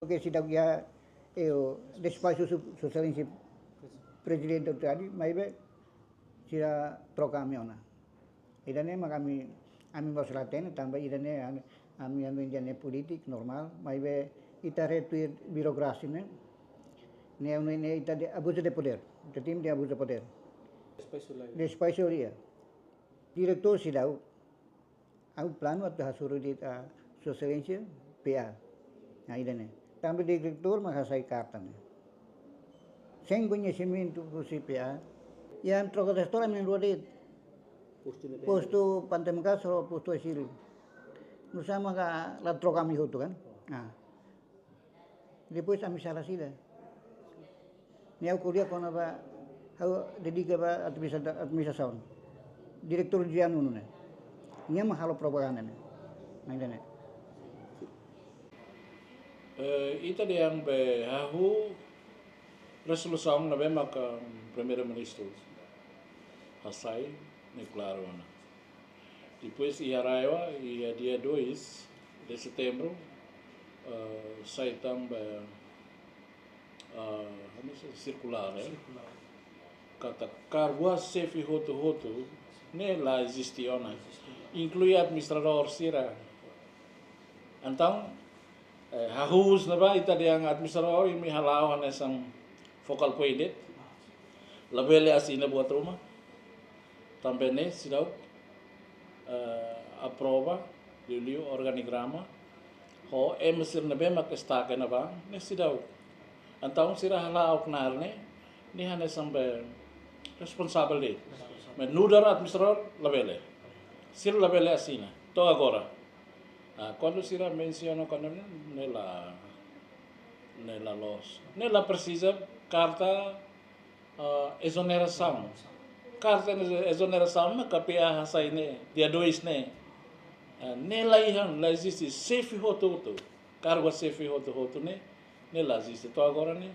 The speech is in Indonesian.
Porque se daqui eu despacho socialista presidente tadi, mas sila procamiona. Idane kami masalah tambah idane ami jane politik normal, mas ita retuir birokrasi ne ita de abuso de poder, tim de abuso de poder. Despacho dia. Diretor sidau, aku plano atau hasuru di socialista PA. Nah idane. Também diretor makasay kartan. Sem conhecimento do CPA, yang troca da história me enrolei. Posto Pantemkas ou posto asilo. Não sama ka la troca mi hotu kan. Nah. Depois kami salah sila. Ni aku kuliah kono ba dedica ba administração. Diretor de ano ne. Nya mahalo propaganda ne. Nah Ita yang behahu resolução na bema com primeiro-ministro Hasai ne claro na. Depois ia raiwa ia dia 2 de setembro sai também circular kata cargua sefi hotu ne la existiona inclui administrador sira. Então hahus na ba ita yang administrador imi halawan isang focal point labele asina buat rumah tampene sidaw aprova diliu organigrama ho emsir na be makestake na ba ne sidaw antaw sira halaw knarne ni hane sambe responsável de mas nudar administrador labele sir labele asina to agora. Quando se menciona quando nela precisa carta exoneração. Carta exoneração na KPA Hasai ne dia 2 ne. Nela ihan lá existe safe hoto. Cargo safe hoto ne nela existe. Então agora ne